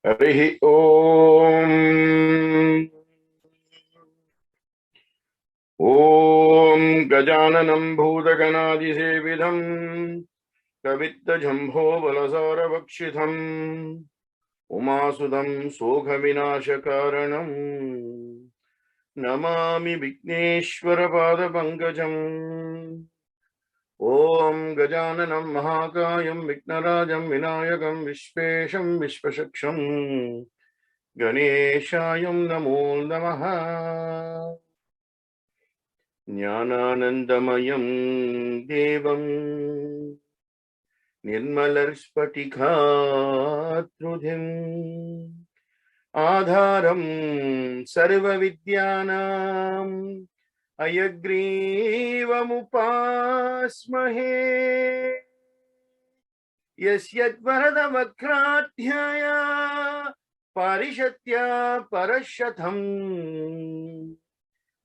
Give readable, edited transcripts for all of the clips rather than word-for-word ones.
Harihi Om. Om Gajananam Bhudaganadisevidham Kavitta Jambho Balasara Vakshitham Umasudam Sogha Vinashakaranam Namami Vickneswara Pada Pankajam. Om Gajananam Mahakayam Vignarajam Vinayakam Vishvesham Vishvashaksham Ganeshayam Namo Namaha. Jnananandamayam Devam Nirmalarspatikatrudhim Adharam Sarva Vidyanam Ayagrivam Yasyat Varada Vakrathyaya Parishatya Parashatham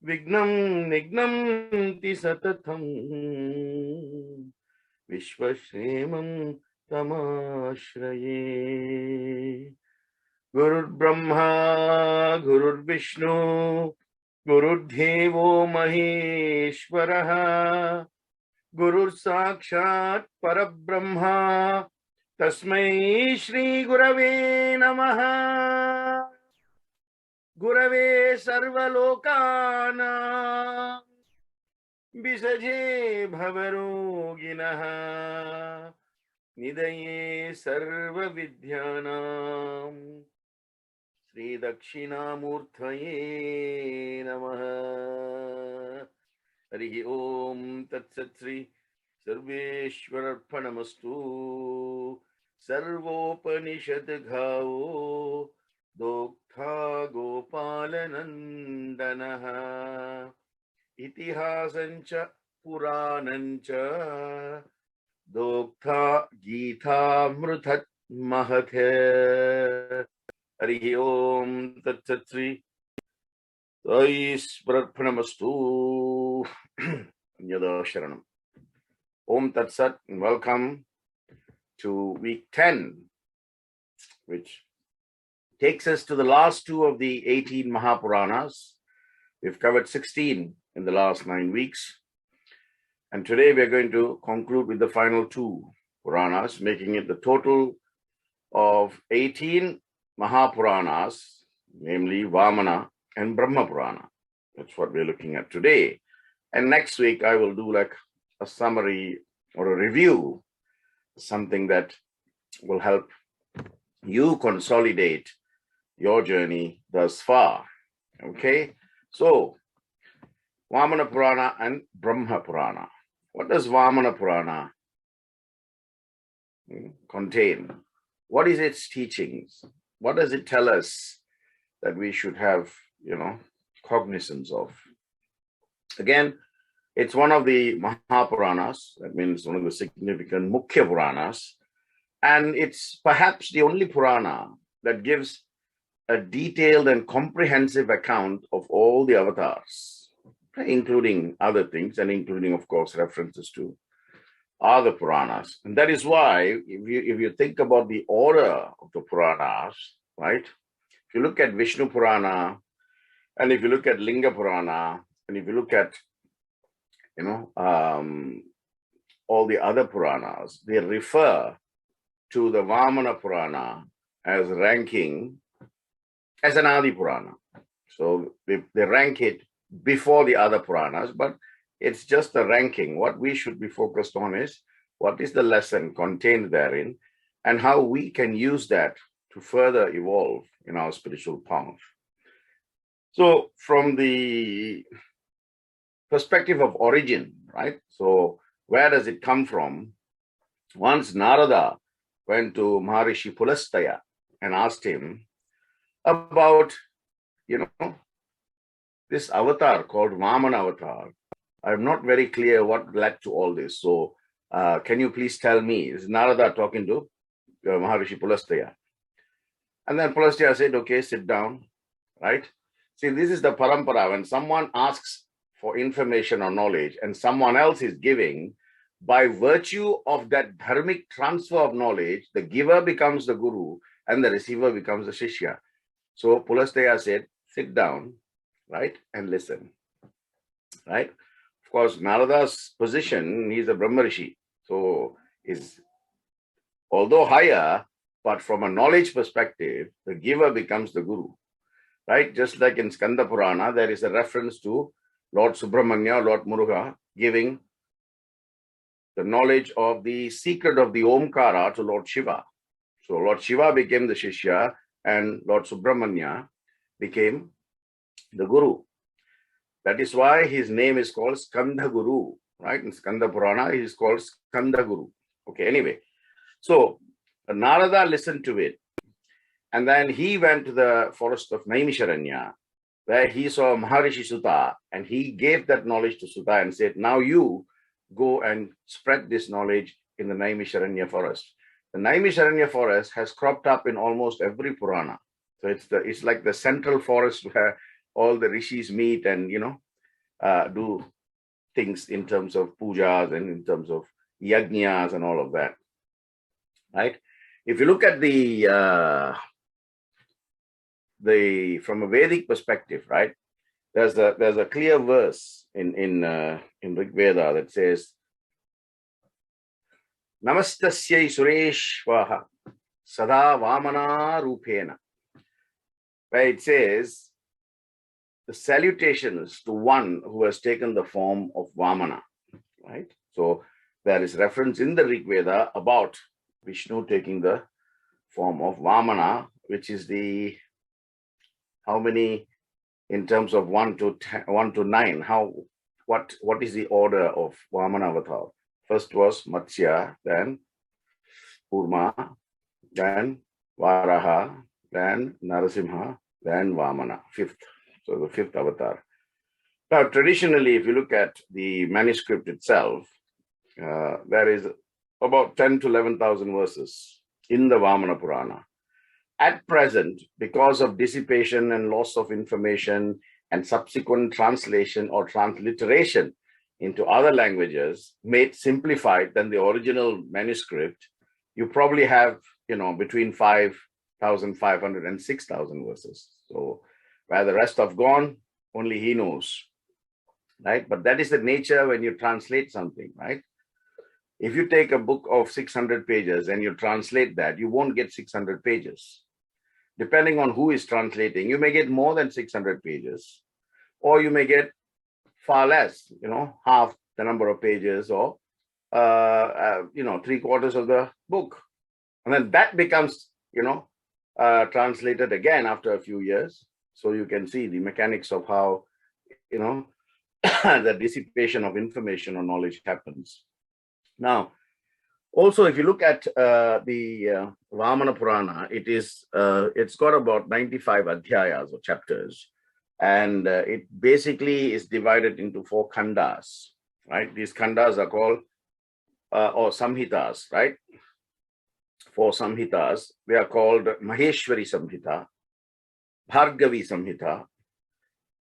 Vignam Nignam Tisatatham Vishvashremam Tamashraye. Gurur Brahma, Gurur Vishnu, Gurur Devo Maheshwaraha, Gurur Sakshat Parabrahma, Tasmai Shri Gurave Namaha. Gurave Sarvalokana Bisaje Bhavaroginaha Nidaye Sarva Vidyanam Sri Dakshinamurthaye Namaha. Harihi Om Tatsat Sri Sarveshwararpanamastu. Sarvopanishad Ghao Doktha Gopalanandanaha Ithihasas Puranancha Doktha Gita Mrutat Mahathe. Harihi Om Tatsat Sri Saiswararpanamastu. Yada Sharanam. Om Tatsat, and welcome to week 10, which takes us to the last two of the 18 Mahapuranas. We've covered 16 in the last 9 weeks. And today we're going to conclude with the final two Puranas, making it the total of 18 Mahapuranas, namely Vamana and Brahma Purana. That's what we're looking at today. And next week I will do like a summary or a review, something that will help you consolidate your journey thus far. Okay, so Vamana Purana and Brahma Purana. What does Vamana Purana contain? What is its teachings? What does it tell us that we should have, cognizance of? Again, it's one of the Mahapuranas. That means one of the significant Mukhya Puranas. And it's perhaps the only Purana that gives a detailed and comprehensive account of all the avatars, including other things and including, of course, references to other Puranas. And that is why, if you think about the order of the Puranas, right? If you look at Vishnu Purana, and if you look at Linga Purana, and if you look at, all the other Puranas, they refer to the Vamana Purana as ranking as an Adi Purana. So they rank it before the other Puranas, but it's just a ranking. What we should be focused on is what is the lesson contained therein and how we can use that to further evolve in our spiritual path. So from the perspective of origin, right? So where does it come from? Once Narada went to Maharishi Pulastaya and asked him about, this avatar called Vamana avatar. I'm not very clear what led to all this. So can you please tell me? Is Narada talking to Maharishi Pulastaya? And then Pulastaya said, okay, sit down, right? See, this is the parampara. When someone asks for information or knowledge and someone else is giving, by virtue of that dharmic transfer of knowledge, the giver becomes the guru and the receiver becomes a Shishya. So Pulasteya said, sit down, right, and listen, right? Of course, Narada's position, he's a Brahma Rishi, so is although higher, but from a knowledge perspective, the giver becomes the guru, right? Just like in Skanda Purana, there is a reference to Lord Subramanya, Lord Muruga, giving the knowledge of the secret of the Omkara to Lord Shiva. So Lord Shiva became the Shishya and Lord Subramanya became the Guru. That is why his name is called Skanda Guru, right? In Skanda Purana, he is called Skanda Guru. Okay, anyway. So Narada listened to it. And then he went to the forest of Naimisharanya, where he saw Maharishi Sutta, and he gave that knowledge to Sutta and said, now you go and spread this knowledge in the Naimisharanya forest. The Naimisharanya forest has cropped up in almost every Purana. So it's like the central forest where all the rishis meet and, do things in terms of pujas and in terms of yajnas and all of that, right? If you look at from a Vedic perspective, right, there's a clear verse in Rig Veda that says, Namastasyai Sureshvaha Sada Vamana Rupena, where it says, the salutations to one who has taken the form of Vamana, right? So there is reference in the Rig Veda about Vishnu taking the form of Vamana, which is how many in terms of 1 to 9? What is the order of Vamana avatar? First was Matsya, then Kurma, then Varaha, then Narasimha, then Vamana, fifth. So the fifth avatar. Now, traditionally, if you look at the manuscript itself, there is about 10 to 11,000 verses in the Vamana Purana. At present, because of dissipation and loss of information and subsequent translation or transliteration into other languages, made simplified than the original manuscript, you probably have, between 5,500 and 6,000 verses. So where the rest have gone, only he knows, right? But that is the nature when you translate something, right? If you take a book of 600 pages and you translate that, you won't get 600 pages. Depending on who is translating, you may get more than 600 pages, or you may get far less, half the number of pages, or, 3/4 of the book. And then that becomes, translated again after a few years. So you can see the mechanics of how, the dissipation of information or knowledge happens. Now, also, if you look at the Vamana Purana, it's got about 95 adhyayas or chapters, and it basically is divided into 4 khandas, right? These khandas are called or samhitas, right? 4 samhitas. They are called Maheshwari Samhita, Bhargavi Samhita,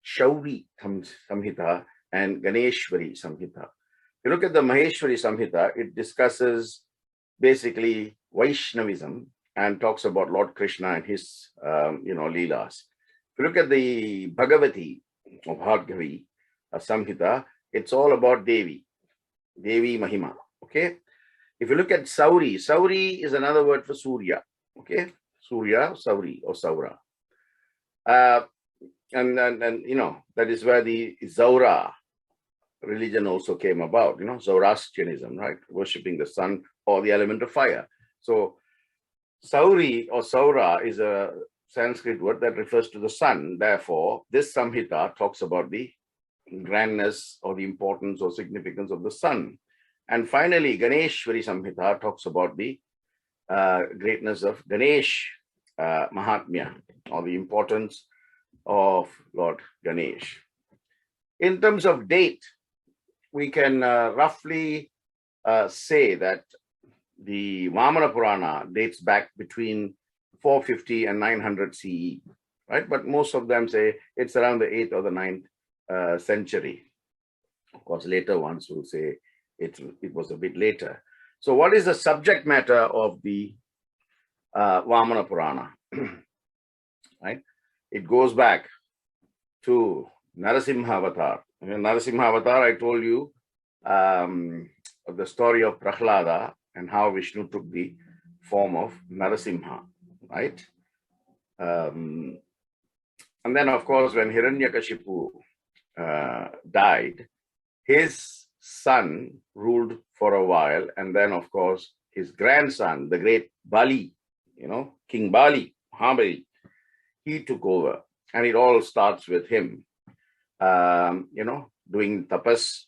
Shauri Samhita, and Ganeshwari Samhita. If you look at the Maheshwari Samhita, it discusses basically Vaishnavism and talks about Lord Krishna and his, Leelas. If you look at the Bhagavati or Bhargavi Samhita, it's all about Devi Mahima, okay? If you look at Sauri, Sauri is another word for Surya, okay? Surya, Sauri or Saura. And that is where the Zaura religion also came about, Zoroastrianism, right? Worshipping the sun or the element of fire. So Sauri or Saura is a Sanskrit word that refers to the sun. Therefore, this Samhita talks about the grandness or the importance or significance of the sun. And finally, Ganeshwari Samhita talks about the greatness of Ganesh Mahatmya, or the importance of Lord Ganesh. In terms of date, we can roughly say that the Vamana Purana dates back between 450 and 900 CE, right? But most of them say it's around the 8th or the 9th century. Of course, later ones will say it was a bit later. So what is the subject matter of the Vamana Purana. Right? It goes back to Narasimha Avatar. In Narasimha Avatar, I told you of the story of Prahlada and how Vishnu took the form of Narasimha, right? And then, of course, when Hiranyakashipu died, his son ruled for a while, and then, of course, his grandson, the great Bali, King Bali, Mahabali, he took over, and it all starts with him, doing tapas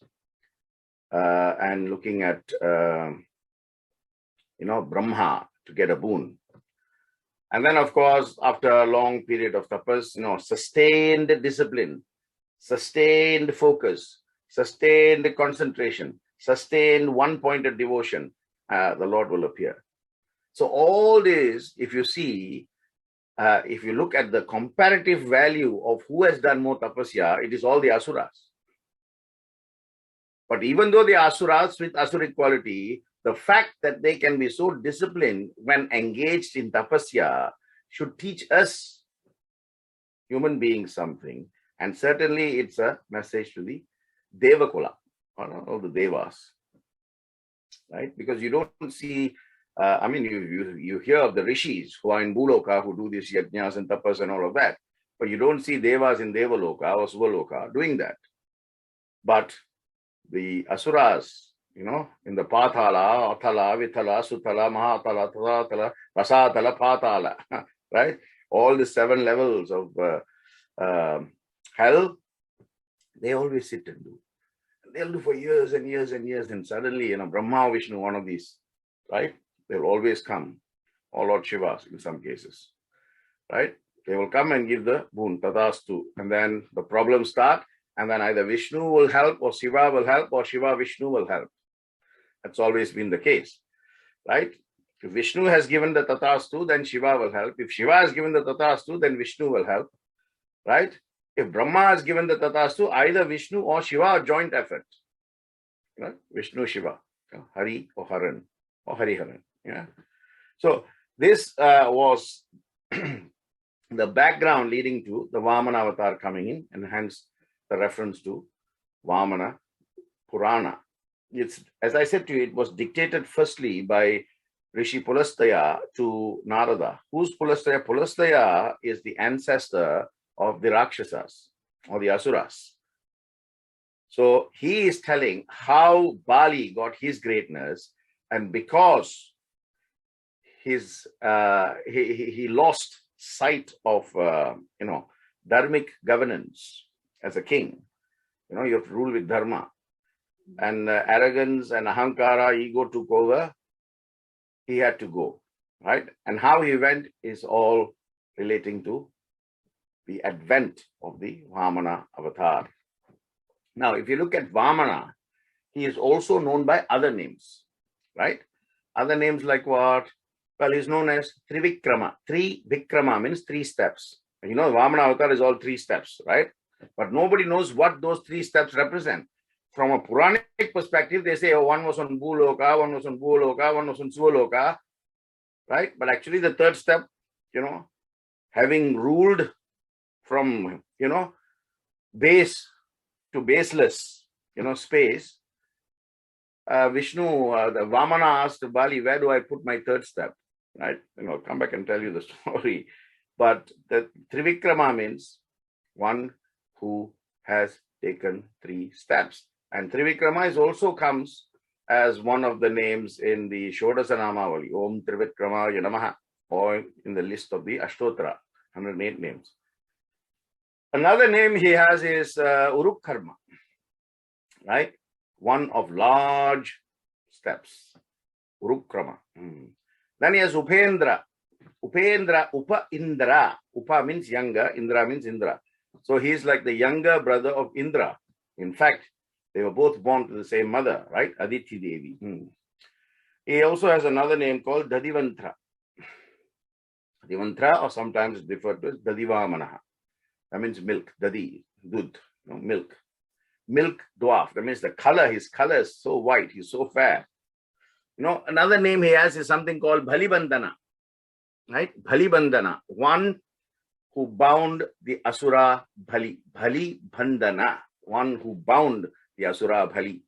and looking at, Brahma to get a boon. And then, of course, after a long period of tapas, sustained discipline, sustained focus, sustained concentration, sustained one-pointed devotion, the Lord will appear. So all this, if you see, if you look at the comparative value of who has done more tapasya, it is all the asuras. But even though they are asuras with asuric quality, the fact that they can be so disciplined when engaged in tapasya should teach us human beings something. And certainly it's a message to the Devakula, all the Devas, right? Because you don't see, you hear of the rishis who are in Bhuloka who do these yajnas and tapas and all of that, but you don't see Devas in Devaloka or Suvaloka doing that. But the asuras, in the Pathala, Athala, Vithala, Suthala, Mahathala, Tathala, Rasathala, Pathala, right? All the 7 levels of hell, they always sit and do. They'll do for years and years and years, and suddenly, Brahma, Vishnu, one of these, right? They'll always come, or Lord Shivas in some cases, right? They will come and give the boon, tadastu, and then the problems start, and then either Vishnu will help, or Shiva will help, or Shiva Vishnu will help. That's always been the case, right? If Vishnu has given the tatastu, then Shiva will help. If Shiva has given the tatastu, then Vishnu will help, right? If Brahma has given the tatastu, either Vishnu or Shiva are joint effort. Vishnu, Shiva, Hari or Haran, or Hariharan. Yeah. So this was the background leading to the Vamana avatar coming in, and hence the reference to Vamana Purana. It's, as I said to you, it was dictated firstly by Rishi Pulastaya to Narada. Who's Pulastaya? Pulastaya is the ancestor of the Rakshasas or the Asuras. So he is telling how Bali got his greatness, and because he lost sight of dharmic governance as a king. You have to rule with dharma, and arrogance and ahankara, ego took over. He had to go, right? And how he went is all relating to the advent of the Vamana avatar. Now, if you look at Vamana, he is also known by other names, right? Other names like what? Well, he's known as Trivikrama. Trivikrama means 3 steps. Vamana avatar is all 3 steps, right? But nobody knows what those 3 steps represent. From a Puranic perspective, they say, one was on Bhuloka, one was on Bhuloka, one was on Suvaloka, right? But actually the 3rd step, having ruled from, base to baseless, space, Vishnu, the Vamana asked Bali, where do I put my 3rd step, right? I'll come back and tell you the story. But the Trivikrama means one who has taken 3 steps. And Trivikrama also comes as one of the names in the Shodasa Namavali, Om Trivikrama Namaha, or in the list of the Ashtotra, 108 names. Another name he has is Urukkarma, right? One of large steps, Urukrama. Then he has Upendra. Upendra, Upa Indra. Upa means younger, Indra means Indra. So he is like the younger brother of Indra. In fact, they were both born to the same mother, right? Aditi Devi. He also has another name called Dadivantra. Dadivantra, or sometimes referred to as Dadivamanaha. That means milk, Dadi, Dud, milk. Milk dwarf. That means the color, his color is so white, he's so fair. Another name he has is something called Bhalibandana. right? Bali Bandana, one who bound the Asura Bali. Bali Bandana, one who bound the Asura Bali,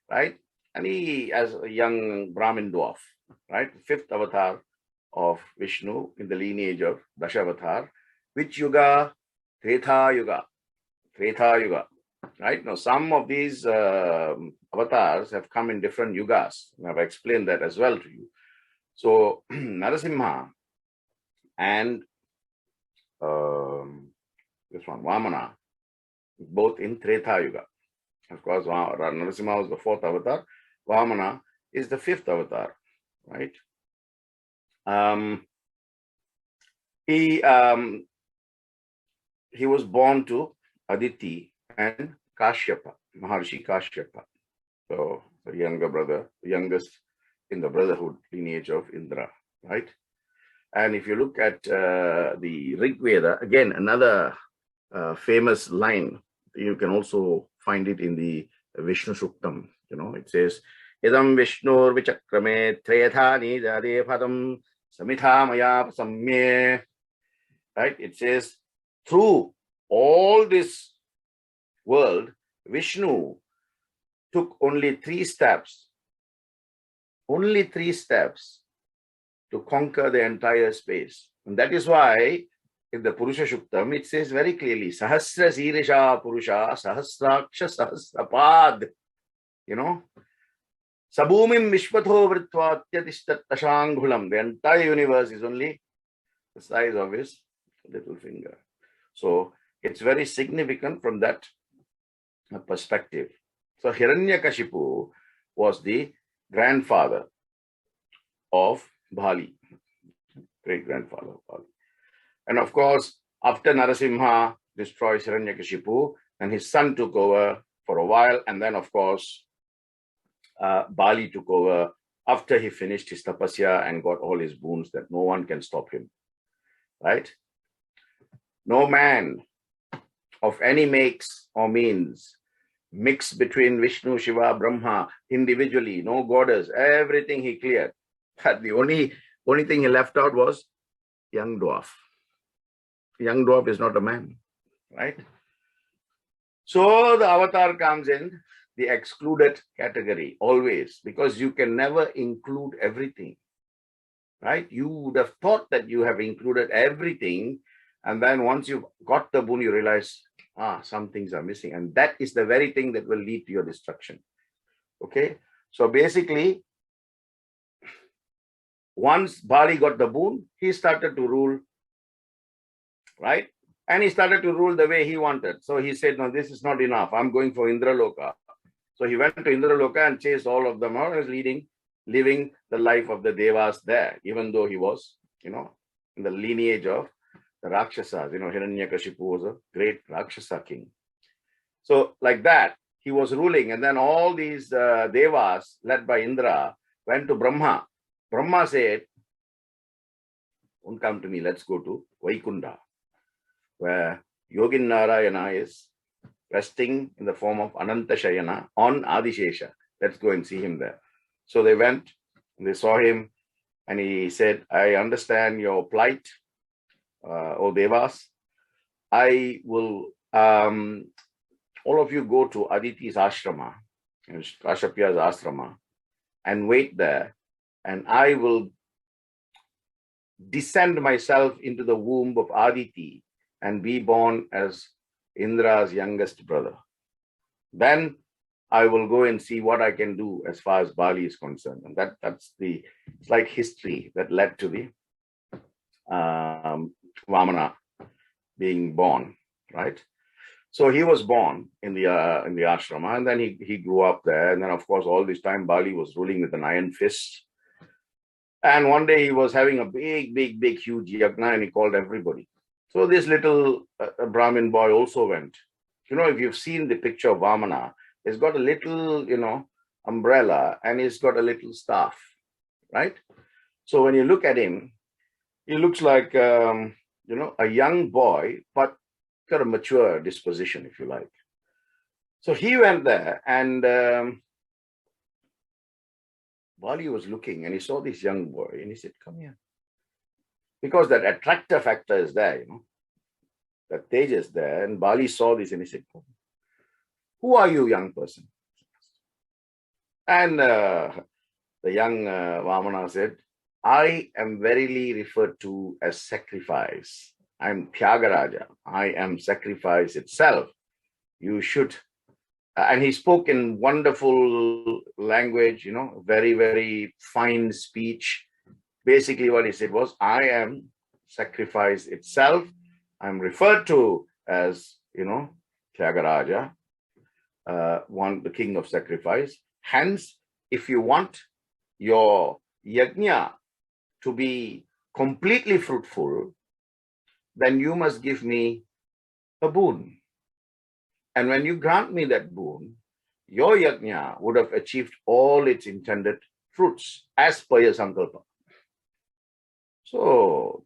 right? And he, as a young Brahmin dwarf, right? Fifth avatar of Vishnu in the lineage of Dashavatar. Which yuga? Treta Yuga. Treta Yuga, right? Now, some of these avatars have come in different yugas. I've explained that as well to you. So, Narasimha and this one, Vamana, both in Treta Yuga. Of course, Narasimha was the fourth avatar. Vamana is the fifth avatar, right? He was born to Aditi and Kashyapa, Maharshi Kashyapa. So, the younger brother, the youngest in the brotherhood lineage of Indra, right? And if you look at the Rig Veda, again, another famous line, you can also find it in the Vishnu Shuktam. You know, it says, Idam Vishnur Vichakrame Trethani Jade Padam Samitha Maya Samye. Right? It says, through all this world, Vishnu took only 3 steps. Only 3 steps to conquer the entire space. And that is why in the Purusha Shuktam, it says very clearly, Sahasra Sirisha Purusha, Sahasraksha Sahasrapad. You know, Sabhumim Vishwatho Vritva Tyatishtat Ashanghulam. The entire universe is only the size of his little finger. So it's very significant from that perspective. So Hiranyakashipu was the grandfather of Bali, great-grandfather of Bali. And of course, after Narasimha destroyed Hiranyakashipu, and his son took over for a while, and then of course, Bali took over after he finished his tapasya and got all his boons that no one can stop him, right? No man of any makes or means mix between Vishnu, Shiva, Brahma individually, no goddess, everything he cleared. But the only thing he left out was young dwarf. Young dwarf is not a man, right? So the avatar comes in the excluded category always, because you can never include everything, right? You would have thought that you have included everything, and then once you've got the boon, you realize, some things are missing. And that is the very thing that will lead to your destruction. Okay. So basically, once Bali got the boon, he started to rule, right? And he started to rule the way he wanted. So he said, no, this is not enough. I'm going for Indraloka. So he went to Indraloka and chased all of them out, and was living the life of the Devas there, even though he was, in the lineage of the Rakshasas. Hiranyakashipu was a great Rakshasa king. So like that, he was ruling. And then all these Devas, led by Indra, went to Brahma. Brahma said, don't come to me, let's go to Vaikunda, where Yogin Narayana is resting in the form of Ananta Shayana on Adishesha. Let's go and see him there. So they went, and they saw him, and he said, I understand your plight, O Devas. I will, all of you go to Aditi's ashrama, Kashapya's ashrama, and wait there, and I will descend myself into the womb of Aditi and be born as Indra's youngest brother. Then I will go and see what I can do as far as Bali is concerned. And it's like history that led to the Vamana being born, right? So he was born in the ashrama, and then he grew up there. And then, of course, all this time Bali was ruling with an iron fist. And one day he was having a big, huge yagna, and he called everybody. So this little Brahmin boy also went. If you've seen the picture of Vamana, he's got a little, umbrella, and he's got a little staff, right? So when you look at him, he looks like, a young boy, but got a mature disposition, if you like. So he went there, and Bali was looking, and he saw this young boy, and he said, come here. because that attractor factor is there, that Tej is there. And Bali saw this and he said, who are you, young person? And the young Vamana said, I am verily referred to as sacrifice. I am Tyagaraja. I am sacrifice itself. You should. And he spoke in wonderful language, very, very fine speech. Basically, what he said was, I am sacrifice itself. I'm referred to as, Tyagaraja, the king of sacrifice. Hence, if you want your yajna to be completely fruitful, then you must give me a boon. And when you grant me that boon, your yajna would have achieved all its intended fruits as per your sankalpa. So,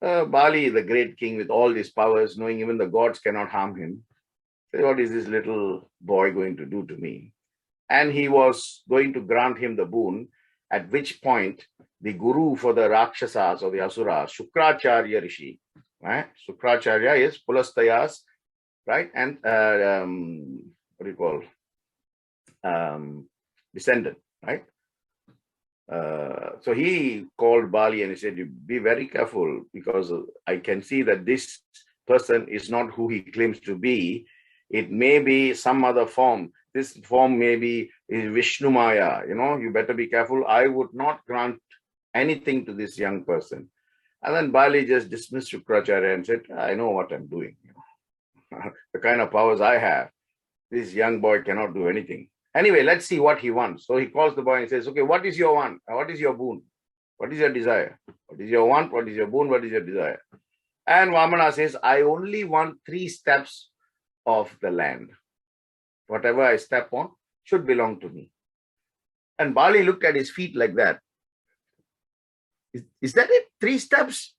Bali, the great king with all these powers, knowing even the gods cannot harm him, said, what is this little boy going to do to me? And he was going to grant him the boon, at which point the guru for the Rakshasas or the Asuras, Shukracharya Rishi, right? Shukracharya is Pulastaya's, right? And what do you call? Descendant, right? So he called Bali and he said, you be very careful, because I can see that this person is not who he claims to be. It may be some other form. This form may be Vishnu Maya. You better be careful. I would not grant anything to this young person. And then Bali just dismissed Shukracharya and said, I know what I'm doing. The kind of powers I have, this young boy cannot do anything. Anyway, let's see what he wants. So he calls the boy and says, okay, what is your want? What is your boon? What is your desire? What is your want? What is your boon? What is your desire? And Vamana says, I only want 3 steps of the land. Whatever I step on should belong to me. And Bali looked at his feet like that. Is that it? 3 steps?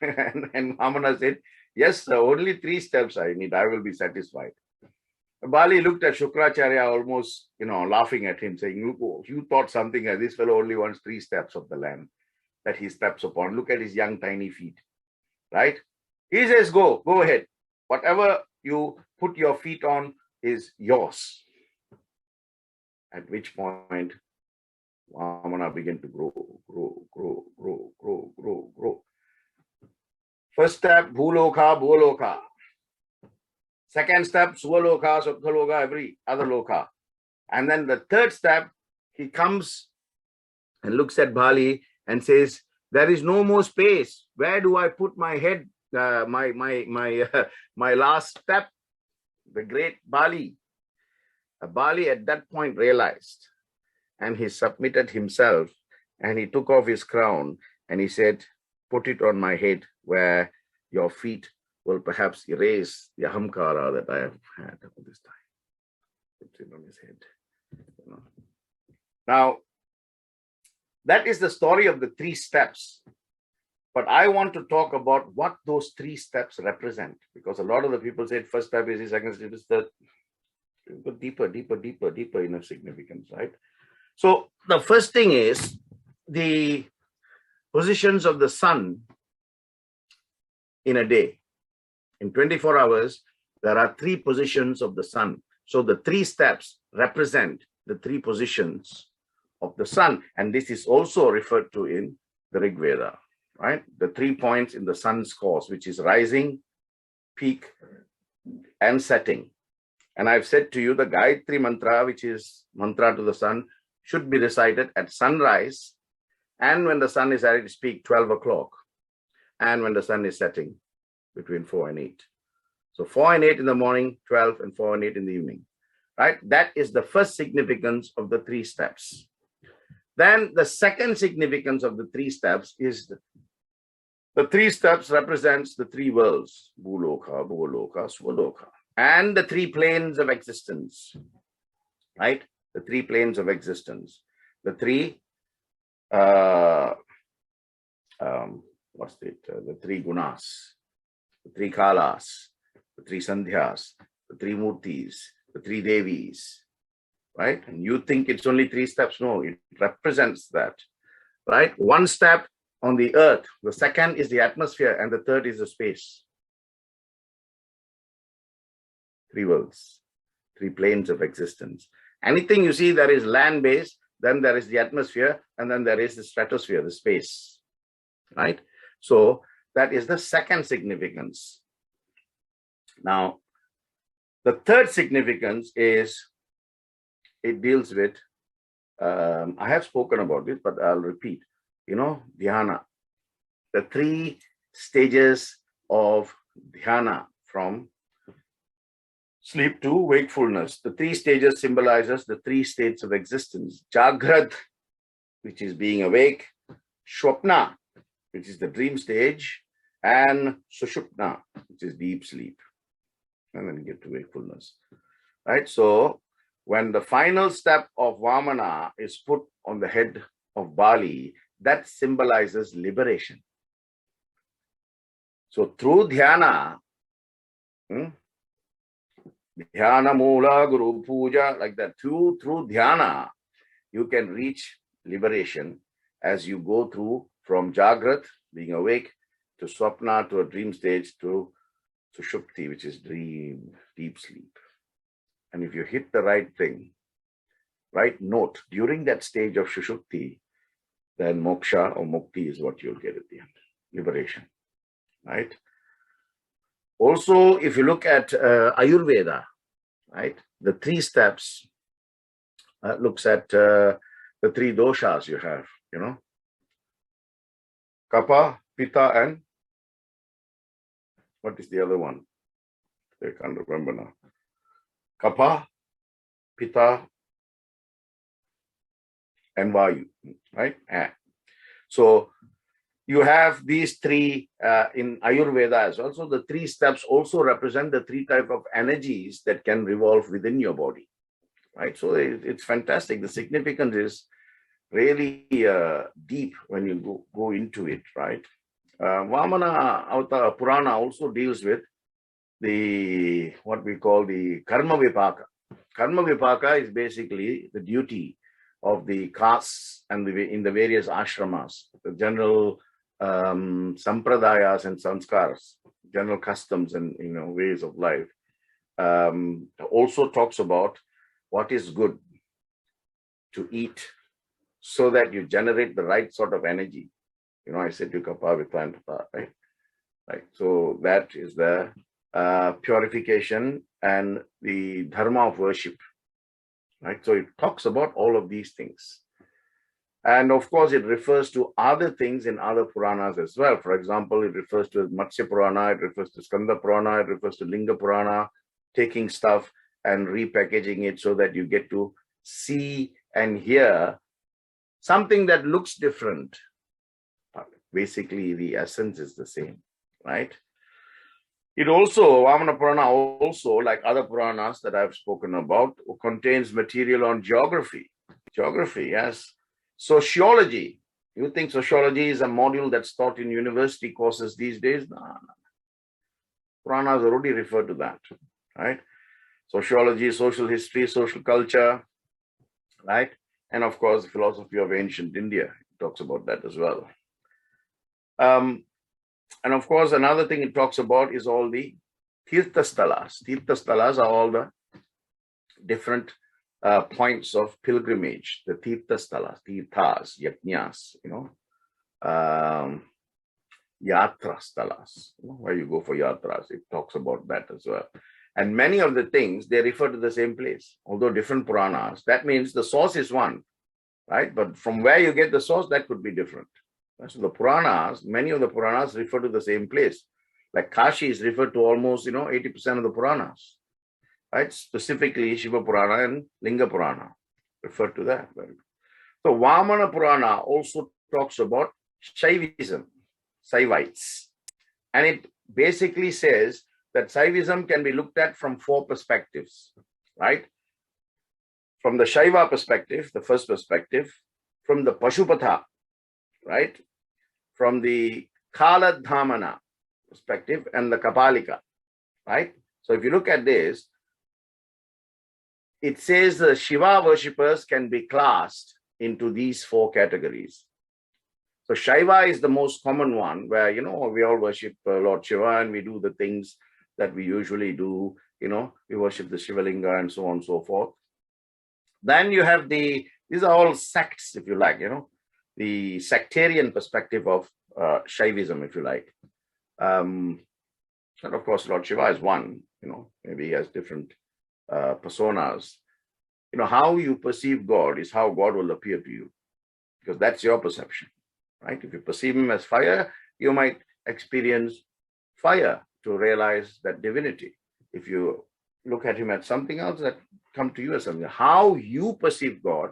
and Vamana said, yes, sir, only 3 steps I need. I will be satisfied. Bali looked at Shukracharya almost, laughing at him, saying, look, you thought something as this fellow only wants 3 steps of the land that he steps upon. Look at his young, tiny feet, right? He says, go ahead. Whatever you put your feet on is yours. At which point, Vamana began to grow. First step, Bhuloka, Bhuloka. Second step, Suvaloka, Sattaloka, every other loka. And then the third step, he comes and looks at Bali and says, there is no more space. Where do I put my head? My last step, the great Bali. Bali at that point realized, and he submitted himself, and he took off his crown and he said, put it on my head where your feet will perhaps erase the ahamkara that I have had all this time. Put it on his head. Now, that is the story of the 3 steps. But I want to talk about what those 3 steps represent, because a lot of the people said first step is the second step is the deeper in significance, right? So the first thing is the positions of the sun in a day. In 24 hours, there are 3 positions of the sun. So the 3 steps represent the 3 positions of the sun. And this is also referred to in the Rig Veda, right? The 3 points in the sun's course, which is rising, peak, and setting. And I've said to you, the Gayatri mantra, which is mantra to the sun, should be recited at sunrise. And when the sun is at its peak, 12 o'clock. And when the sun is setting, between 4 and 8. So 4 and 8 in the morning, 12 and 4 and 8 in the evening, right? That is the first significance of the 3 steps. Then the second significance of the 3 steps is the 3 steps represents the 3 worlds, Bhuloka, Bhuloka, Svaloka, and the 3 planes of existence, right? The 3 planes of existence. The 3, the 3 gunas, the 3 kalas, the 3 sandhyas, the 3 murtis, the 3 devis, right? And you think it's only 3 steps. No, it represents that, right? 1 step on the earth. The second is the atmosphere, and the third is the space. 3 worlds, 3 planes of existence. Anything you see that is land-based, then there is the atmosphere, and then there is the stratosphere, the space, right? So that is the second significance. Now, the third significance is, it deals with, I have spoken about this, but I'll repeat, dhyana. The 3 stages of dhyana, from sleep to wakefulness. The 3 stages symbolizes the 3 states of existence. Jagrat, which is being awake. Swapna, which is the dream stage. And Sushupna, which is deep sleep. And then you get to wakefulness. Right? So when the final step of Vamana is put on the head of Bali, that symbolizes liberation. So through dhyana, dhyana mula guru puja, like that, through dhyana, you can reach liberation as you go through from Jagrat, being awake, to Swapna, to a dream stage, to Sushupti, which is dream, deep sleep. And if you hit the right thing, right note, during that stage of Sushupti, then moksha or mukti is what you'll get at the end, liberation, right? Also, if you look at Ayurveda, right, the 3 steps looks at the 3 doshas you have, Kapha, Pitta, and what is the other one? I can't remember now. Kapha, Pitta, and Vayu, right? So you have these 3 in Ayurveda as well. So the 3 steps also represent the 3 types of energies that can revolve within your body, right? So it's fantastic. The significance is really deep when you go into it, right? Vamana Avatar Purana also deals with what we call the Karma Vipaka. Karma Vipaka is basically the duty of the castes and in the various ashramas, the general sampradayas and sanskars, general customs and ways of life. Also talks about what is good to eat so that you generate the right sort of energy. I said to Kapha, Vita, and Pata, right? Right. So that is the purification and the dharma of worship. Right. So it talks about all of these things. And of course, it refers to other things in other Puranas as well. For example, it refers to Matsya Purana, it refers to Skanda Purana, it refers to Linga Purana, taking stuff and repackaging it so that you get to see and hear something that looks different. But basically, the essence is the same, right? It also, Vamana Purana also, like other Puranas that I've spoken about, contains material on geography. Geography, yes. Sociology. You think sociology is a module that's taught in university courses these days? No. Puranas already refer to that, right? Sociology, social history, social culture, right? And of course, the philosophy of ancient India talks about that as well. And of course, another thing it talks about is all the Tirthastalas. Tirthastalas are all the different points of pilgrimage, the Tirthastalas, Tirthas, Yajnas, Yatrastalas, where you go for Yatras. It talks about that as well. And many of the things, they refer to the same place, although different Puranas. That means the source is one, right? But from where you get the source, that could be different. So the Puranas, many of the Puranas refer to the same place. Like Kashi is referred to almost, 80% of the Puranas, right? Specifically Shiva Purana and Linga Purana refer to that. So Vamana Purana also talks about Shaivism, Saivites. And it basically says that Saivism can be looked at from 4 perspectives, right? From the Shaiva perspective, the first perspective, from the Pashupatha, right? From the Kaladhamana perspective and the Kapalika, right? So if you look at this, it says the Shiva worshippers can be classed into these 4 categories. So So Shaiva is the most common one where, we all worship Lord Shiva and we do the things that we usually do. We worship the Shivalinga and so on and so forth. Then you have these are all sects, if you like, the sectarian perspective of Shaivism, if you like. And of course, Lord Shiva is one, maybe he has different personas. How you perceive God is how God will appear to you, because that's your perception, right? If you perceive him as fire, you might experience fire to realize that divinity. If you look at him as something else, that come to you as something. How you perceive God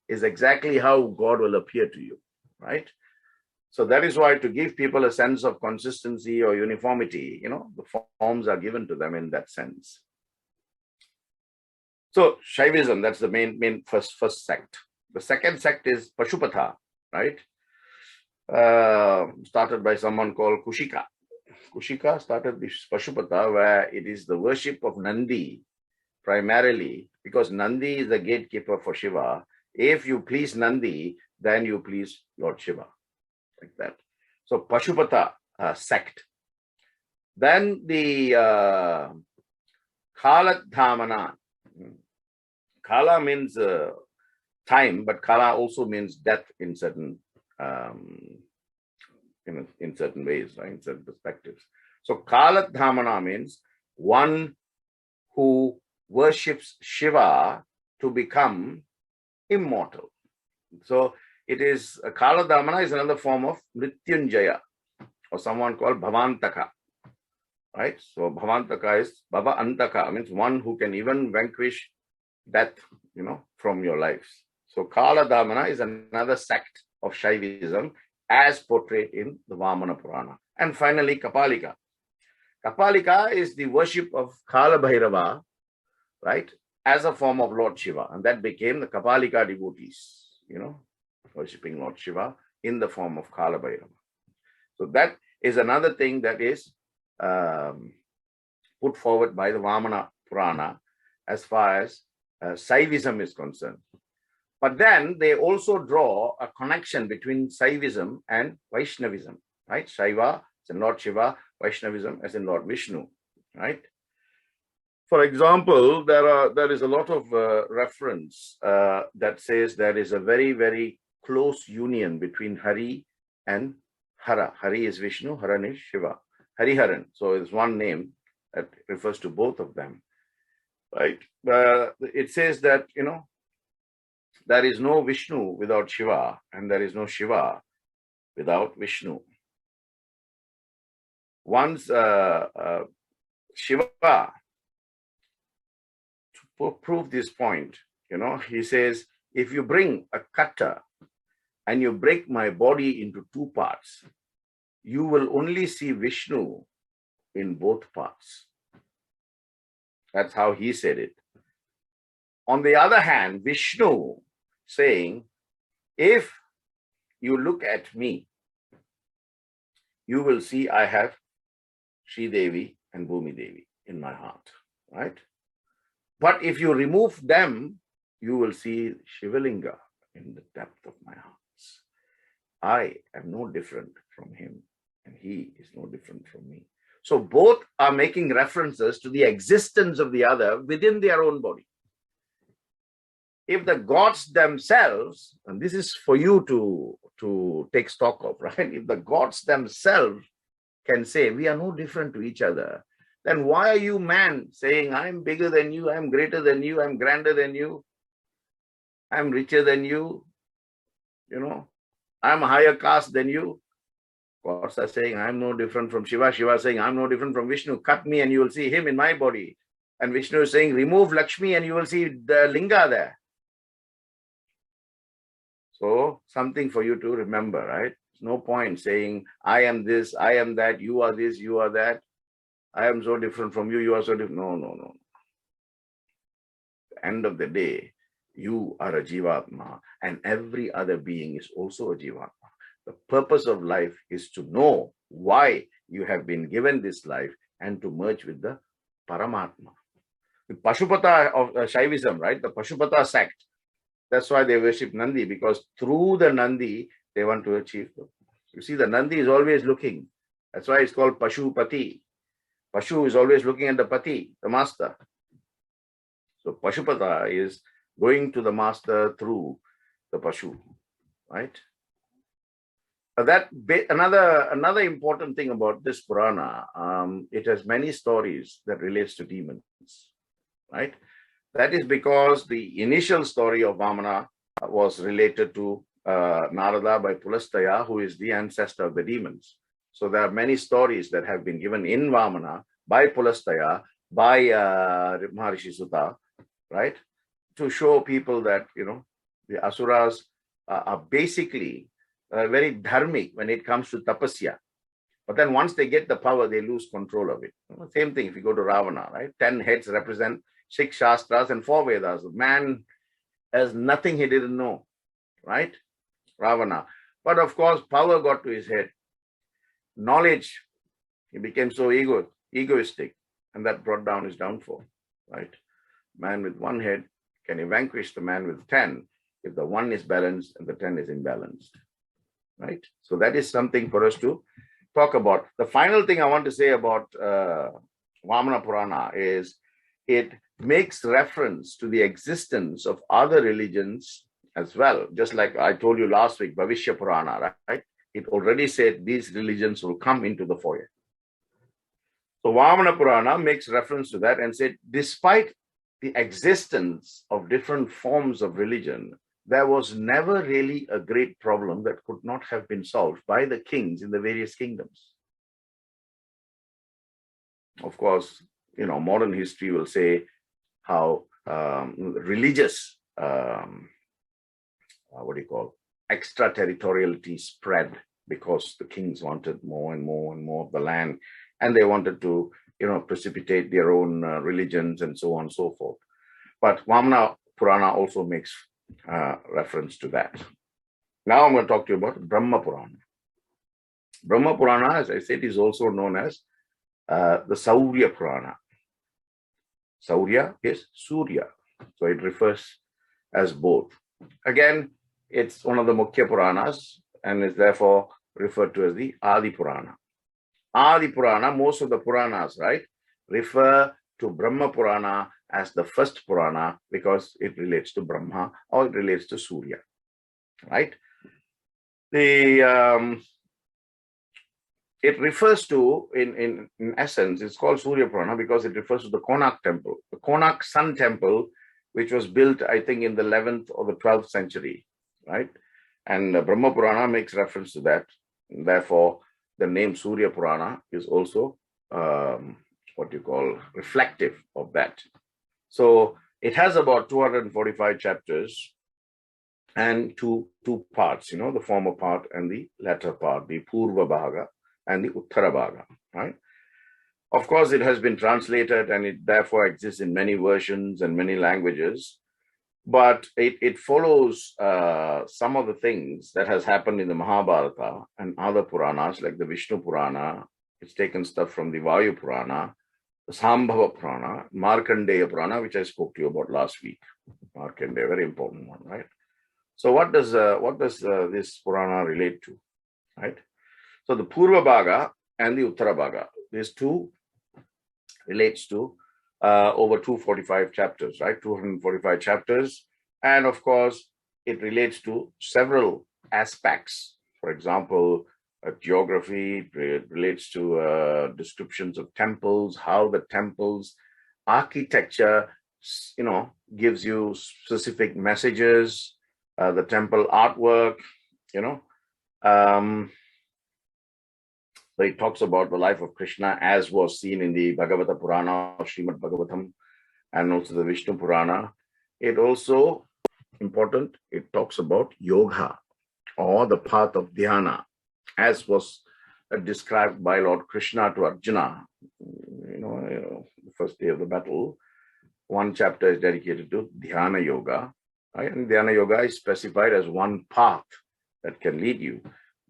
is exactly how God will appear to you, right? So that is why, to give people a sense of consistency or uniformity, the forms are given to them in that sense. So Shaivism, that's the main first sect. The second sect is Pashupatha, right? Started by someone called Kushika. Kushika started this Pashupatha, where it is the worship of Nandi primarily, because Nandi is the gatekeeper for Shiva. If you please Nandi, then you please Lord Shiva, like that. So Pashupatha sect. Then the Kaladhamana. Kala means time, but Kala also means death in certain in certain ways, right? In certain perspectives. So Kaladhamana means one who worships Shiva to become immortal. So it is Kaladhamana is another form of Mrityunjaya, or someone called Bhavantaka, right? So Bhavantaka is Bhava Antaka, means one who can even vanquish death, from your lives. So Kaladhamana is another sect of Shaivism as portrayed in the Vamana Purana. And finally, Kapalika. Kapalika is the worship of Kala Bhairava, right, as a form of Lord Shiva. And that became the Kapalika devotees, worshipping Lord Shiva in the form of Kala Bhairava. So that is another thing that is put forward by the Vamana Purana as far as Saivism is concerned. But then they also draw a connection between Saivism and Vaishnavism, right? Shaiva as in Lord Shiva, Vaishnavism as in Lord Vishnu, right? For example, there is a lot of reference that says there is a very, very close union between Hari and Hara. Hari is Vishnu, Haran is Shiva. Hariharan. So it's one name that refers to both of them, right? It says that, there is no Vishnu without Shiva, and there is no Shiva without Vishnu. Once Shiva, to prove this point, he says, if you bring a cutter and you break my body into two parts, you will only see Vishnu in both parts. That's how he said it. On the other hand, Vishnu saying, if you look at me, you will see I have Sri Devi and Bhumi Devi in my heart, right? But if you remove them, you will see Shivalinga in the depth of my heart. I am no different from him, and he is no different from me. So both are making references to the existence of the other within their own body. If the gods themselves, and this is for you to take stock of, right? If the gods themselves can say, we are no different to each other, then why are you, man, saying, I'm bigger than you, I'm greater than you, I'm grander than you, I'm richer than you, I'm a higher caste than you? Gods are saying, I'm no different from Shiva. Shiva is saying, I'm no different from Vishnu. Cut me and you will see him in my body. And Vishnu is saying, remove Lakshmi and you will see the linga there. So something for you to remember, right? There's no point saying, I am this, I am that, you are this, you are that. I am so different from you, you are so different. No. At the end of the day, you are a Jivatma and every other being is also a Jivatma. The purpose of life is to know why you have been given this life and to merge with the Paramatma. The Pashupata of Shaivism, right? The Pashupata sect. That's why they worship Nandi, because through the Nandi, they want to achieve the You see, the Nandi is always looking. That's why it's called Pashupati. Pashu is always looking at the Pati, the master. So Pashupata is going to the master through the Pashu, right? Another important thing about this Purana, it has many stories that relates to demons, right? That is because the initial story of Vamana was related to Narada by Pulastaya, who is the ancestor of the demons. So there are many stories that have been given in Vamana by Pulastaya, by Maharishi Sutta, right? To show people that, the Asuras are basically very dharmic when it comes to tapasya. But then once they get the power, they lose control of it. Same thing if you go to Ravana, right? 10 heads represent 6 Shastras and 4 Vedas. The man has nothing he didn't know, right? Ravana. But of course, power got to his head. Knowledge, he became so egoistic, and that brought down his downfall, right? Man with 1 head, can he vanquish the man with 10 if the 1 is balanced and the 10 is imbalanced, right? So that is something for us to talk about. The final thing I want to say about Vamana Purana is it makes reference to the existence of other religions as well. Just like I told you last week, Bhavishya Purana, right? It already said these religions will come into the foyer. So Vamana Purana makes reference to that and said, despite the existence of different forms of religion, there was never really a great problem that could not have been solved by the kings in the various kingdoms. Of course, modern history will say how religious, extraterritoriality spread because the kings wanted more and more and more of the land, and they wanted to, precipitate their own religions and so on and so forth. But Vamana Purana also makes reference to that. Now I'm going to talk to you about Brahma Purana. Brahma Purana, as I said, is also known as the Saurya Purana. Saurya is Surya, so it refers as both. Again, it's one of the Mukhya Puranas and is therefore referred to as the Adi Purana. Adi Purana, most of the Puranas, right, refer to Brahma Purana as the first Purana because it relates to Brahma or it relates to Surya, right? It refers to, in essence, it's called Surya Purana because it refers to the Konak temple, the Konak sun temple, which was built, I think, in the 11th or the 12th century, right? And Brahma Purana makes reference to that. And therefore, the name Surya Purana is also reflective of that. So it has about 245 chapters and two parts, the former part and the latter part, the Purva Bhaga and the Uttara Bhaga, right? Of course, it has been translated and it therefore exists in many versions and many languages, but it follows some of the things that has happened in the Mahabharata and other Puranas like the Vishnu Purana. It's taken stuff from the Vayu Purana, the Sambhava Purana, Markandeya Purana, which I spoke to you about last week. Markandeya, very important one, right? So what does this Purana relate to, right? So the Purva Bhaga and the Uttara Bhaga, these two relates to over 245 chapters, right? 245 chapters. And of course, it relates to several aspects. For example, geography, it relates to descriptions of temples, how the temples, architecture, gives you specific messages, the temple artwork, So it talks about the life of Krishna as was seen in the Bhagavata Purana or Srimad Bhagavatam and also the Vishnu Purana. It also, important, it talks about yoga or the path of dhyana as was described by Lord Krishna to Arjuna. The first day of the battle, one chapter is dedicated to dhyana yoga. Right? And dhyana yoga is specified as one path that can lead you.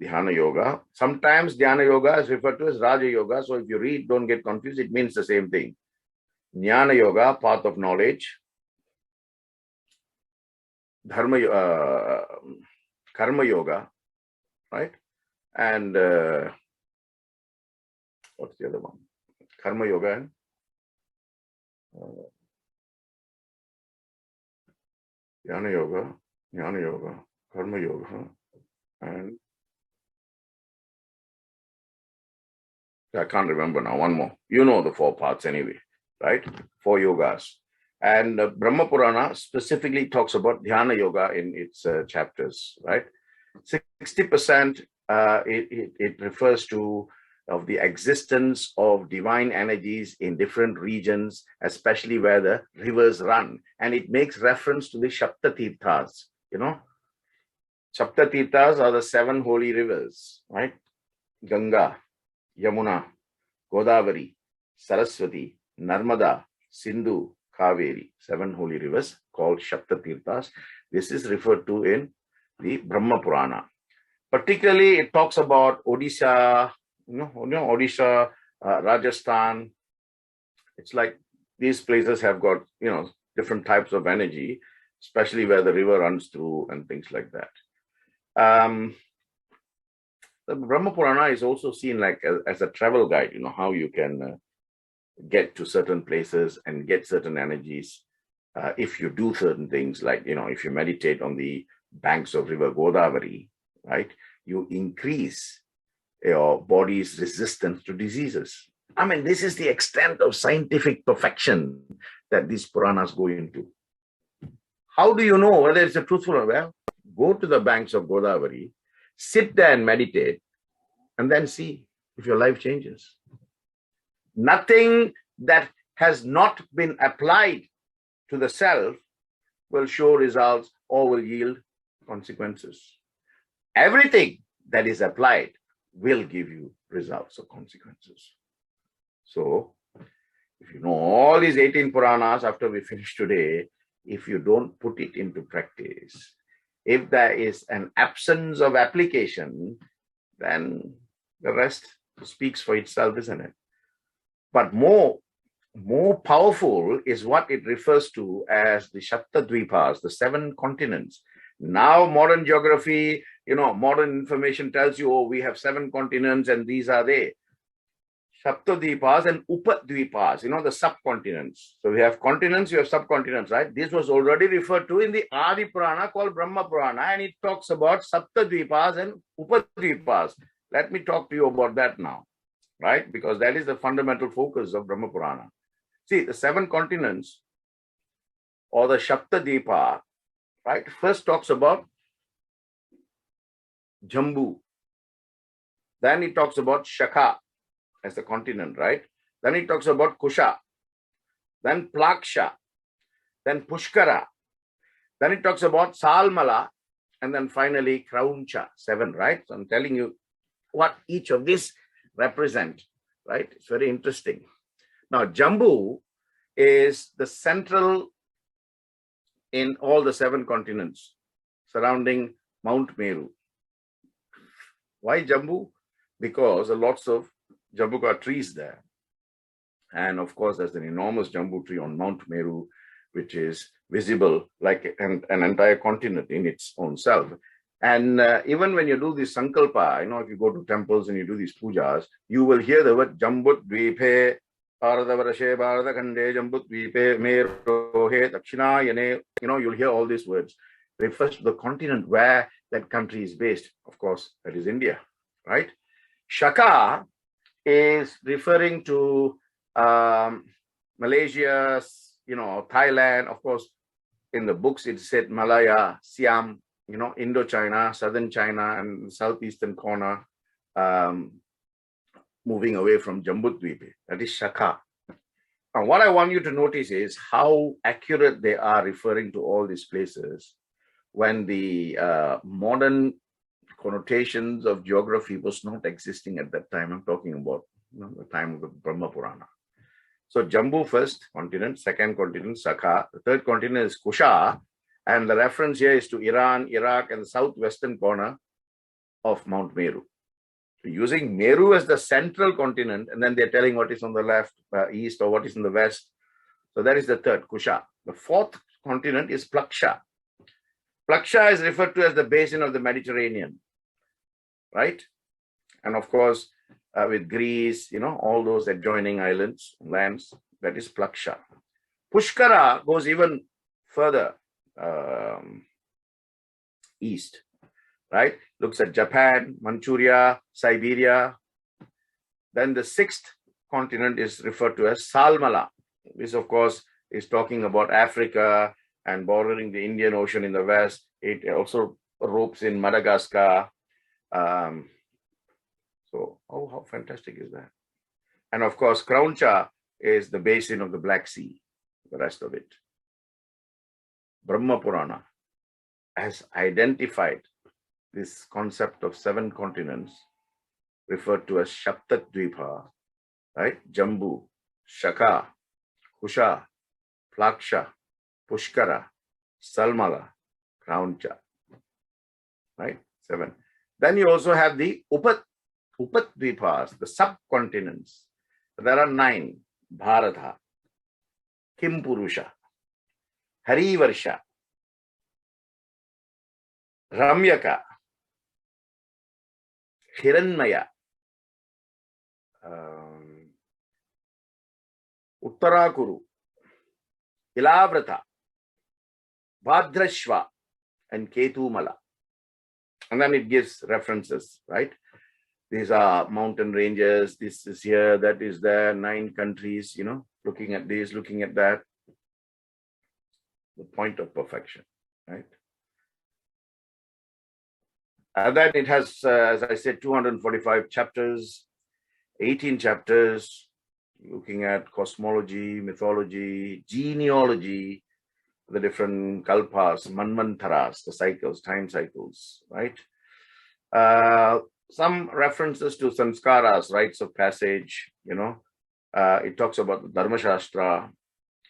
Dhyana yoga. Sometimes dhyana yoga is referred to as Raja yoga. So if you read, don't get confused. It means the same thing. Jnana yoga, path of knowledge. Karma yoga, right? and what's the other one? Karma Yoga and Jnana Yoga, Karma Yoga, and I can't remember now. One more. You know the 4 parts anyway, right? 4 yogas. And Brahma Purana specifically talks about Dhyana Yoga in its chapters, right? 60% it refers to of the existence of divine energies in different regions, especially where the rivers run. And it makes reference to the Shapta Tirthas, you know. Shapta Tirthas are the 7 holy rivers, right? Ganga, Yamuna, Godavari, Saraswati, Narmada, Sindhu, Kaveri, 7 holy rivers called Shapta Tirthas. This is referred to in the Brahma Purana. Particularly, it talks about Odisha, Odisha, Rajasthan. It's like these places have got, different types of energy, especially where the river runs through and things like that. The Brahma Purana is also seen like as a travel guide, how you can get to certain places and get certain energies if you do certain things, like, if you meditate on the banks of river Godavari, right, you increase your body's resistance to diseases. I mean, this is the extent of scientific perfection that these Puranas go into. How do you know whether it's a truthful or well? Go to the banks of Godavari, sit there and meditate, and then see if your life changes. Nothing that has not been applied to the self will show results or will yield consequences. Everything that is applied will give you results or consequences. So, if you know all these 18 Puranas after we finish today, if you don't put it into practice, if there is an absence of application, then the rest speaks for itself, isn't it? But more powerful is what it refers to as the Saptadvipas, the 7 continents. Now, modern geography, modern information tells you, we have 7 continents and these are they. Saptadvipas and Upadvipas, the subcontinents. So we have continents, you have subcontinents, right? This was already referred to in the Adi Purana called Brahma Purana, and it talks about Saptadvipas and Upadvipas. Let me talk to you about that now, right? Because that is the fundamental focus of Brahma Purana. See, the 7 continents or the Saptadvipa, right, first talks about Jambu. Then it talks about Shaka as the continent, right? Then it talks about Kusha, then Plaksha, then Pushkara. Then it talks about Salmala, and then finally Krauncha, 7, right? So I'm telling you what each of these represent, right? It's very interesting. Now, Jambu is the central in all the 7 continents surrounding Mount Meru. Why Jambu? Because there are lots of Jambuka trees there. And of course, there's an enormous Jambu tree on Mount Meru, which is visible like an entire continent in its own self. And even when you do this Sankalpa, if you go to temples and you do these pujas, you will hear the word Jambut Dvipe, Bharadavarashe, Bharadakande, Jambut Dvipe, Merohe, Dakshinayane, you'll hear all these words. Refers to the continent where that country is based. Of course, that is India, right? Shaka is referring to Malaysia, Thailand. Of course, in the books it said Malaya, Siam, Indochina, southern China, and southeastern corner, moving away from Jambudvipe. That is Shaka. And what I want you to notice is how accurate they are referring to all these places when the modern connotations of geography was not existing at that time. I'm talking about the time of the Brahma Purana. So Jambu first continent, second continent Shaka, the third continent is Kusha, and the reference here is to Iran, Iraq, and the southwestern corner of Mount Meru. So using Meru as the central continent, and then they're telling what is on the left, east, or what is in the west. So that is the third, Kusha. The fourth continent is Plaksha. Plaksha is referred to as the basin of the Mediterranean, right? And of course, with Greece, all those adjoining islands, lands, that is Plaksha. Pushkara goes even further east, right? Looks at Japan, Manchuria, Siberia. Then the sixth continent is referred to as Salmala. This, of course, is talking about Africa and bordering the Indian Ocean in the west. It also ropes in Madagascar. So, how fantastic is that? And of course, Krauncha is the basin of the Black Sea, the rest of it. Brahma Purana has identified this concept of 7 continents referred to as Shaptadvipa, right? Jambu, Shaka, Kusha, Plaksha, Pushkara, Salmala, Krauncha, right? 7. Then you also have the Upatdvipas, the subcontinents. There are 9. Bharata, Kimpurusha, Harivarsha, Ramyaka, Hiranmaya, Uttarakuru, Ilavrata, Bhadrashva, and Ketumala. And then it gives references, right? These are mountain ranges, this is here, that is there, 9 countries, looking at this, looking at that. The point of perfection, right? And then it has, as I said, 245 chapters, 18 chapters, looking at cosmology, mythology, genealogy, the different kalpas, manmantaras, the cycles, time cycles, right? Some references to samskaras, rites of passage, it talks about the Dharma Shastra,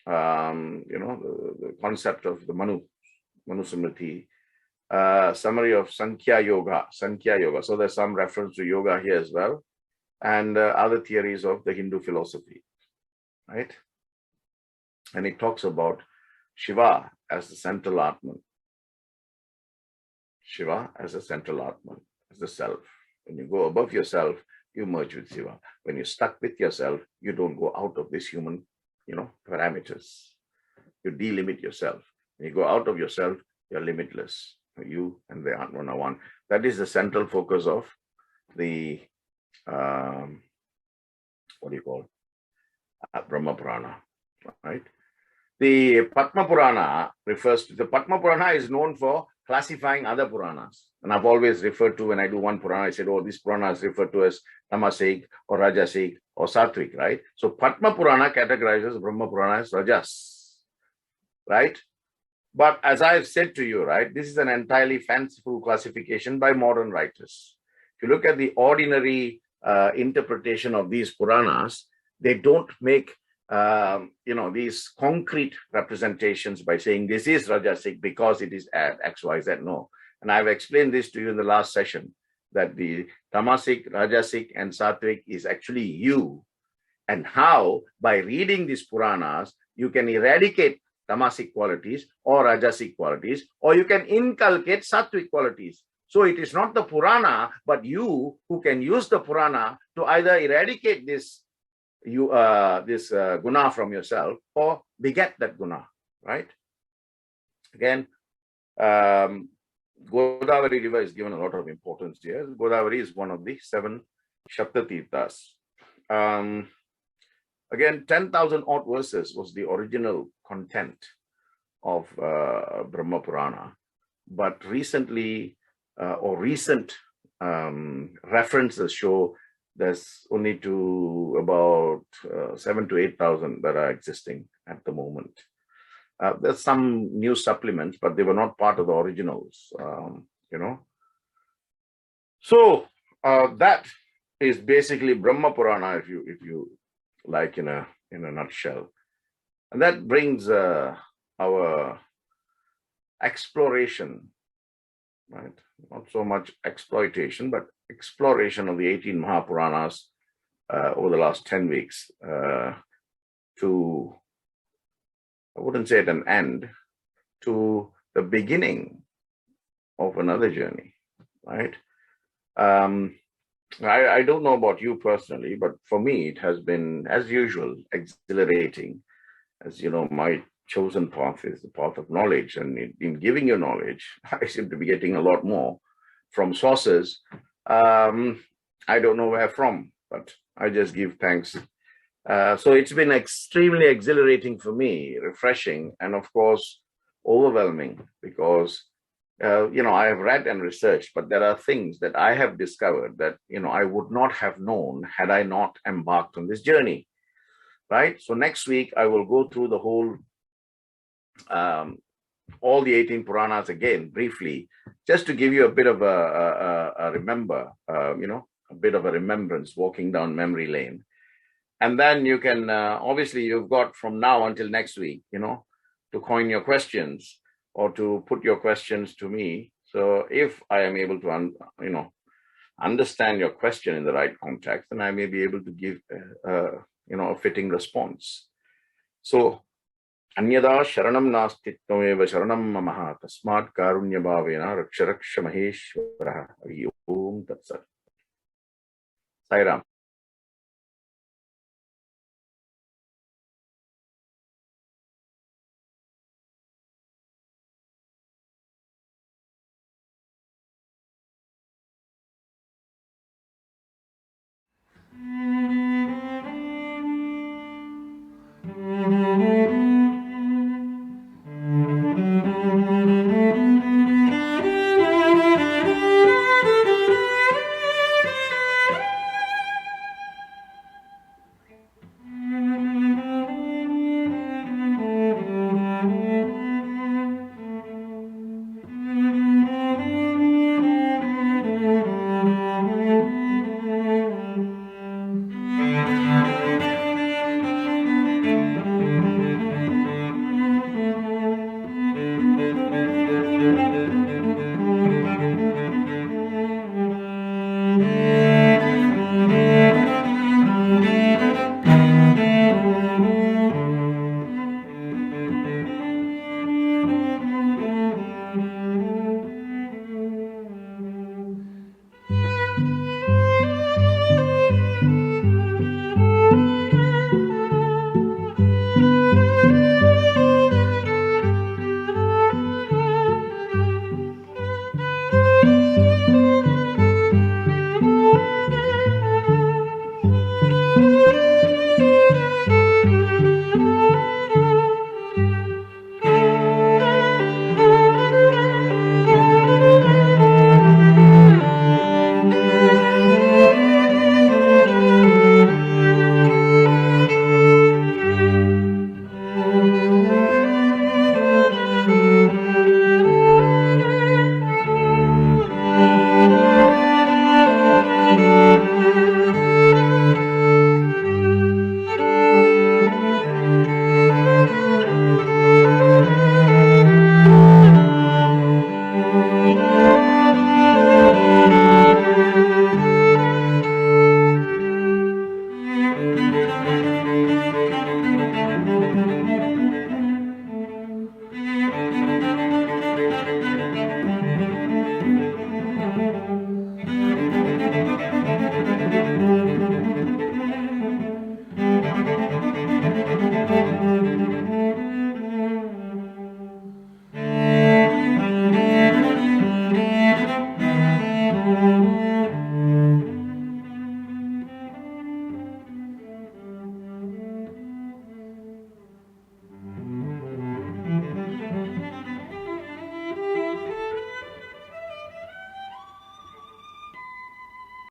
the concept of the Manu Smriti, summary of Sankhya Yoga. So there's some reference to yoga here as well, and other theories of the Hindu philosophy, right? And it talks about Shiva as the central Atman. Shiva as a central Atman, as the self. When you go above yourself, you merge with Shiva. When you're stuck with yourself, you don't go out of this human, parameters. You delimit yourself. When you go out of yourself, you're limitless. You and the Atman are one. That is the central focus of the, Brahma Purana, right? The Padma Purana refers to, the Padma Purana is known for classifying other Puranas. And I've always referred to, when I do one Purana, I said, this Purana is referred to as Tamasic or Rajasic or Sattvic, right? So Padma Purana categorizes Brahma Purana as Rajas, right? But as I've said to you, right, this is an entirely fanciful classification by modern writers. If you look at the ordinary interpretation of these Puranas, they don't make these concrete representations by saying this is Rajasic because it is at X, Y, Z. No. And I've explained this to you in the last session, that the Tamasic, Rajasic, and Sattvic is actually you, and how by reading these Puranas, you can eradicate Tamasic qualities or Rajasic qualities, or you can inculcate Sattvic qualities. So it is not the Purana, but you who can use the Purana to either eradicate this guna from yourself or beget that guna, right? Again, Godavari river is given a lot of importance here. Godavari is one of the 7 Shaptatirthas. Again, 10,000 odd verses was the original content of Brahma Purana, but recently recent references show there's only to about 7,000 to 8,000 that are existing at the moment. There's some new supplements, but they were not part of the originals, So that is basically Brahma Purana, if you like, in a nutshell. And that brings our exploration, right? Not so much exploitation, but exploration of the 18 Mahapuranas over the last 10 weeks to, I wouldn't say at an end, to the beginning of another journey, right? I don't know about you personally, but for me, it has been, as usual, exhilarating. As you know, my chosen path is the path of knowledge. And in giving you knowledge, I seem to be getting a lot more from sources. I don't know where from, but I just give thanks. So it's been extremely exhilarating for me, refreshing, and of course, overwhelming because I have read and researched, but there are things that I have discovered that, I would not have known had I not embarked on this journey, right? So next week, I will go through the whole, all the 18 Puranas again, briefly, just to give you a bit of a a bit of a remembrance, walking down memory lane. And then you can, obviously, you've got from now until next week, to coin your questions or to put your questions to me. So if I am able to, understand your question in the right context, then I may be able to give, a fitting response. So, Anyada Sharanam Nasti Tvameva Sharanam Mamaha Tasmat Karunya Bhavena Raksha Raksha Maheshwara Hari Om Tat Sat. Sai Ram.